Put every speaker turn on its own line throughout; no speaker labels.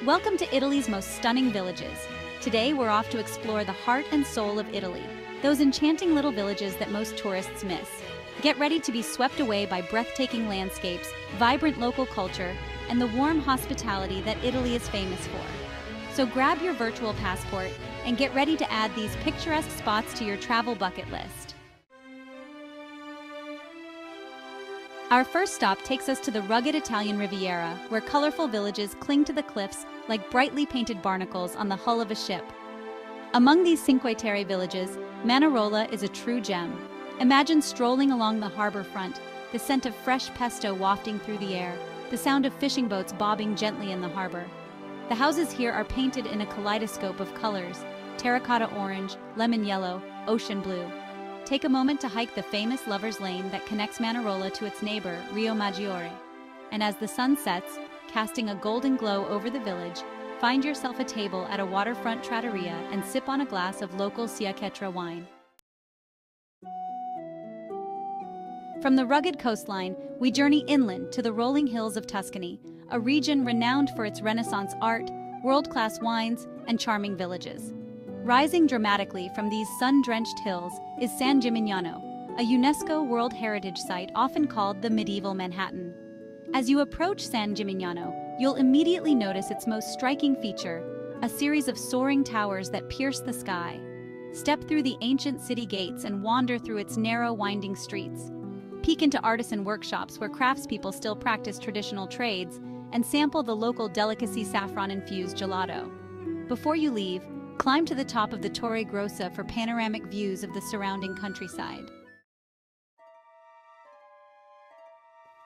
Welcome to Italy's most stunning villages. Today we're off to explore the heart and soul of Italy, those enchanting little villages that most tourists miss. Get ready to be swept away by breathtaking landscapes, vibrant local culture, and the warm hospitality that Italy is famous for. So grab your virtual passport and get ready to add these picturesque spots to your travel bucket list. Our first stop takes us to the rugged Italian Riviera, where colorful villages cling to the cliffs like brightly painted barnacles on the hull of a ship. Among these Cinque Terre villages, Manarola is a true gem. Imagine strolling along the harbor front, the scent of fresh pesto wafting through the air, the sound of fishing boats bobbing gently in the harbor. The houses here are painted in a kaleidoscope of colors: terracotta orange, lemon yellow, ocean blue. Take a moment to hike the famous Lover's Lane that connects Manarola to its neighbor, Rio Maggiore. And as the sun sets, casting a golden glow over the village, find yourself a table at a waterfront trattoria and sip on a glass of local Siachetra wine. From the rugged coastline, we journey inland to the rolling hills of Tuscany, a region renowned for its Renaissance art, world-class wines, and charming villages. Rising dramatically from these sun-drenched hills is San Gimignano, a UNESCO World Heritage Site often called the Medieval Manhattan. As you approach San Gimignano, you'll immediately notice its most striking feature: a series of soaring towers that pierce the sky. Step through the ancient city gates and wander through its narrow, winding streets. Peek into artisan workshops where craftspeople still practice traditional trades, and sample the local delicacy saffron-infused gelato. Before you leave, climb to the top of the Torre Grossa for panoramic views of the surrounding countryside.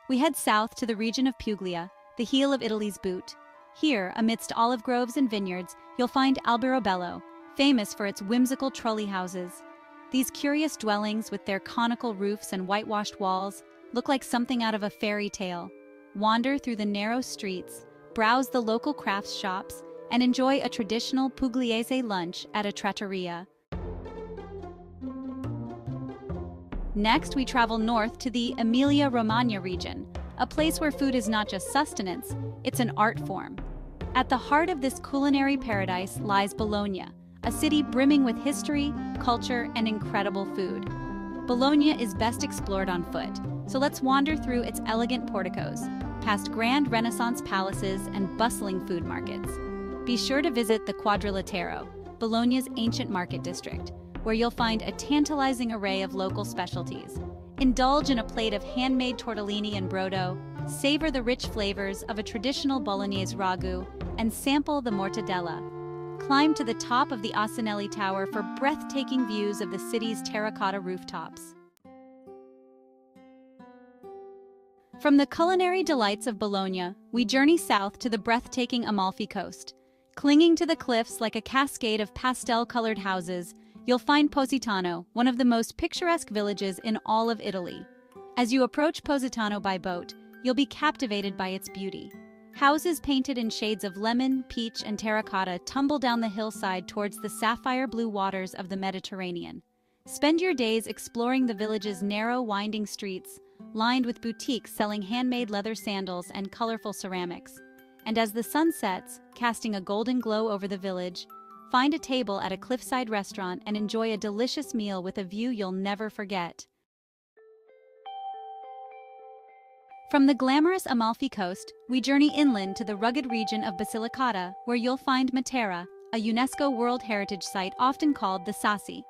We head south to the region of Puglia, the heel of Italy's boot. Here, amidst olive groves and vineyards, you'll find Alberobello, famous for its whimsical trolley houses. These curious dwellings, with their conical roofs and whitewashed walls, look like something out of a fairy tale. Wander through the narrow streets, browse the local crafts shops, and enjoy a traditional pugliese lunch at a trattoria. Next, we travel north to the Emilia-Romagna region, a place where food is not just sustenance, it's an art form. At the heart of this culinary paradise lies Bologna, a city brimming with history, culture, and incredible food. Bologna is best explored on foot, so let's wander through its elegant porticos, past grand Renaissance palaces and bustling food markets. Be sure to visit the Quadrilatero, Bologna's ancient market district, where you'll find a tantalizing array of local specialties. Indulge in a plate of handmade tortellini and brodo, savor the rich flavors of a traditional Bolognese ragu, and sample the mortadella. Climb to the top of the Asinelli Tower for breathtaking views of the city's terracotta rooftops. From the culinary delights of Bologna, we journey south to the breathtaking Amalfi Coast. Clinging to the cliffs like a cascade of pastel-colored houses, you'll find Positano, one of the most picturesque villages in all of Italy. As you approach Positano by boat, you'll be captivated by its beauty. Houses painted in shades of lemon, peach, and terracotta tumble down the hillside towards the sapphire blue waters of the Mediterranean. Spend your days exploring the village's narrow, winding streets, lined with boutiques selling handmade leather sandals and colorful ceramics. And as the sun sets, casting a golden glow over the village, find a table at a cliffside restaurant and enjoy a delicious meal with a view you'll never forget. From the glamorous Amalfi Coast, we journey inland to the rugged region of Basilicata, where you'll find Matera, a UNESCO World Heritage Site often called the Sassi.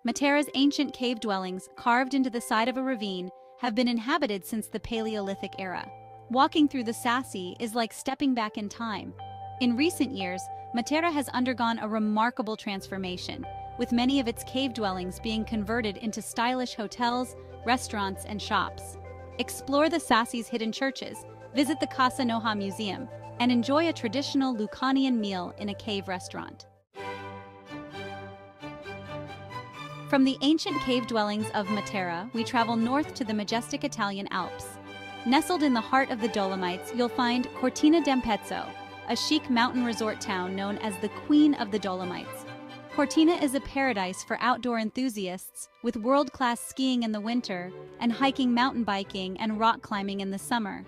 Matera's ancient cave dwellings, carved into the side of a ravine, have been inhabited since the Paleolithic era. Walking through the Sassi is like stepping back in time. In recent years, Matera has undergone a remarkable transformation, with many of its cave dwellings being converted into stylish hotels, restaurants, and shops. Explore the Sassi's hidden churches, visit the Casa Noja Museum, and enjoy a traditional Lucanian meal in a cave restaurant. From the ancient cave dwellings of Matera, we travel north to the majestic Italian Alps. Nestled in the heart of the Dolomites, you'll find Cortina d'Ampezzo, a chic mountain resort town known as the Queen of the Dolomites. Cortina is a paradise for outdoor enthusiasts, with world-class skiing in the winter and hiking, mountain biking, and rock climbing in the summer.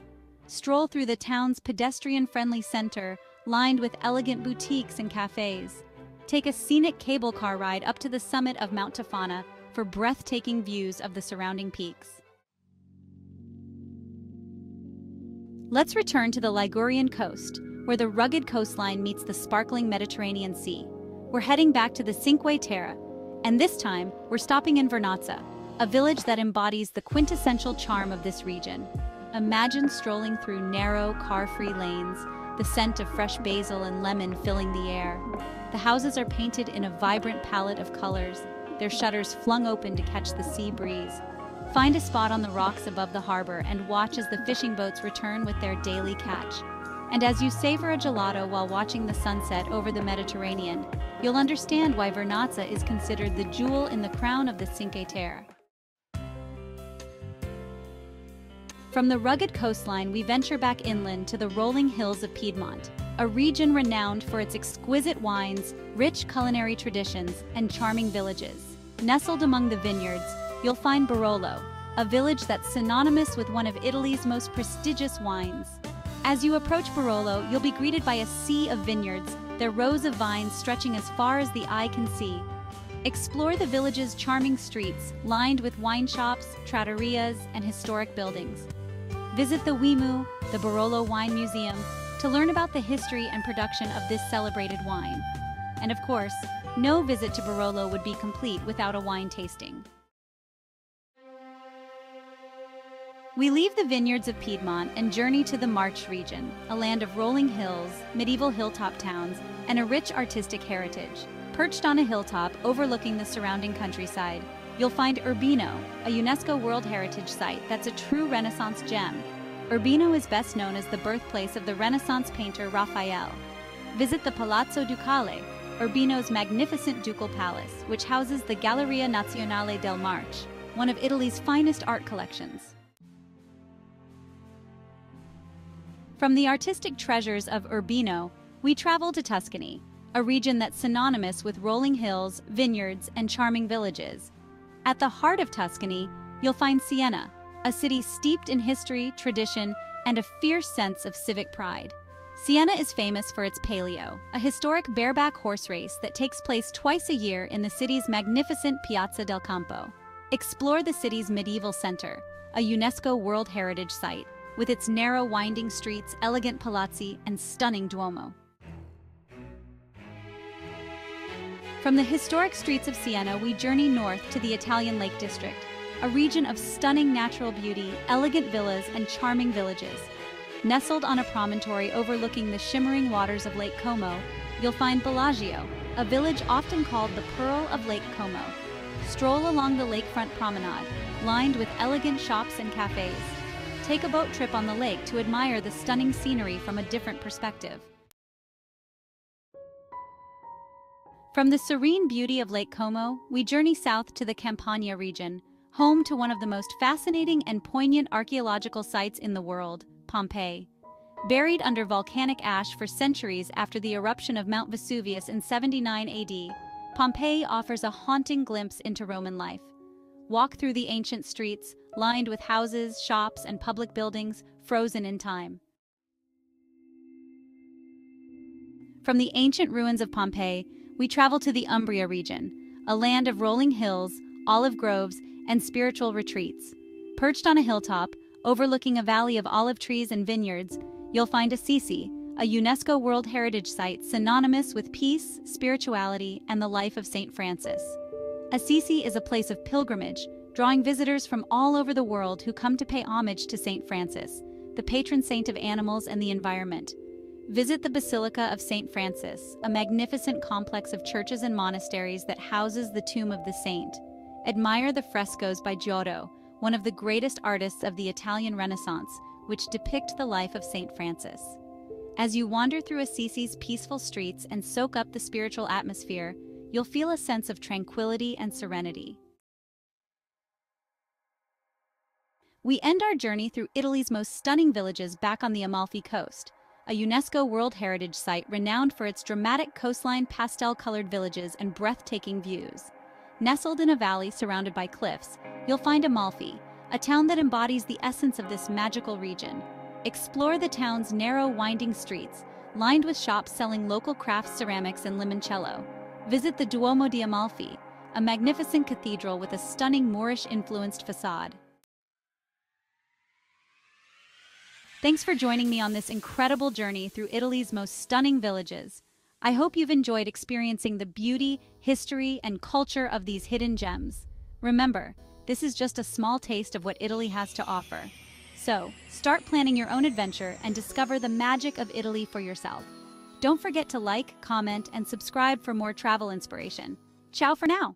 Stroll through the town's pedestrian-friendly center, lined with elegant boutiques and cafes. Take a scenic cable car ride up to the summit of Mount Tofana for breathtaking views of the surrounding peaks. Let's return to the Ligurian coast, where the rugged coastline meets the sparkling Mediterranean Sea. We're heading back to the Cinque Terre, and this time we're stopping in Vernazza, a village that embodies the quintessential charm of this region. Imagine strolling through narrow, car-free lanes, the scent of fresh basil and lemon filling the air. The houses are painted in a vibrant palette of colors, their shutters flung open to catch the sea breeze. Find a spot on the rocks above the harbor and watch as the fishing boats return with their daily catch. And as you savor a gelato while watching the sunset over the Mediterranean, you'll understand why Vernazza is considered the jewel in the crown of the Cinque Terre. From the rugged coastline, we venture back inland to the rolling hills of Piedmont, a region renowned for its exquisite wines, rich culinary traditions, and charming villages. Nestled among the vineyards, you'll find Barolo, a village that's synonymous with one of Italy's most prestigious wines. As you approach Barolo, you'll be greeted by a sea of vineyards, their rows of vines stretching as far as the eye can see. Explore the village's charming streets, lined with wine shops, trattorias, and historic buildings. Visit the Wimu, the Barolo Wine Museum, to learn about the history and production of this celebrated wine. And of course, no visit to Barolo would be complete without a wine tasting. We leave the vineyards of Piedmont and journey to the Marche region, a land of rolling hills, medieval hilltop towns, and a rich artistic heritage. Perched on a hilltop overlooking the surrounding countryside, you'll find Urbino, a UNESCO World Heritage Site that's a true Renaissance gem. Urbino is best known as the birthplace of the Renaissance painter Raphael. Visit the Palazzo Ducale, Urbino's magnificent ducal palace, which houses the Galleria Nazionale del Marche, one of Italy's finest art collections. From the artistic treasures of Urbino, we travel to Tuscany, a region that's synonymous with rolling hills, vineyards, and charming villages. At the heart of Tuscany, you'll find Siena, a city steeped in history, tradition, and a fierce sense of civic pride. Siena is famous for its Palio, a historic bareback horse race that takes place twice a year in the city's magnificent Piazza del Campo. Explore the city's medieval center, a UNESCO World Heritage Site, with its narrow winding streets, elegant palazzi, and stunning Duomo. From the historic streets of Siena, we journey north to the Italian Lake District, a region of stunning natural beauty, elegant villas, and charming villages. Nestled on a promontory overlooking the shimmering waters of Lake Como, you'll find Bellagio, a village often called the Pearl of Lake Como. Stroll along the lakefront promenade, lined with elegant shops and cafes. Take a boat trip on the lake to admire the stunning scenery from a different perspective. From the serene beauty of Lake Como, we journey south to the Campania region, home to one of the most fascinating and poignant archaeological sites in the world, Pompeii. Buried under volcanic ash for centuries after the eruption of Mount Vesuvius in 79 AD, Pompeii offers a haunting glimpse into Roman life. Walk through the ancient streets, lined with houses, shops, and public buildings frozen in time. From the ancient ruins of Pompeii, we travel to the Umbria region, a land of rolling hills, olive groves, and spiritual retreats. Perched on a hilltop, overlooking a valley of olive trees and vineyards, you'll find Assisi, a UNESCO World Heritage Site synonymous with peace, spirituality, and the life of Saint Francis. Assisi is a place of pilgrimage, drawing visitors from all over the world who come to pay homage to Saint Francis, the patron saint of animals and the environment. Visit the Basilica of Saint Francis, a magnificent complex of churches and monasteries that houses the tomb of the saint. Admire the frescoes by Giotto, one of the greatest artists of the Italian Renaissance, which depict the life of Saint Francis. As you wander through Assisi's peaceful streets and soak up the spiritual atmosphere, you'll feel a sense of tranquility and serenity. We end our journey through Italy's most stunning villages back on the Amalfi Coast, a UNESCO World Heritage Site renowned for its dramatic coastline, pastel-colored villages, and breathtaking views. Nestled in a valley surrounded by cliffs, you'll find Amalfi, a town that embodies the essence of this magical region. Explore the town's narrow, winding streets, lined with shops selling local craft ceramics and limoncello. Visit the Duomo di Amalfi, a magnificent cathedral with a stunning Moorish-influenced facade. Thanks for joining me on this incredible journey through Italy's most stunning villages. I hope you've enjoyed experiencing the beauty, history, and culture of these hidden gems. Remember, this is just a small taste of what Italy has to offer. So, start planning your own adventure and discover the magic of Italy for yourself. Don't forget to like, comment, and subscribe for more travel inspiration. Ciao for now!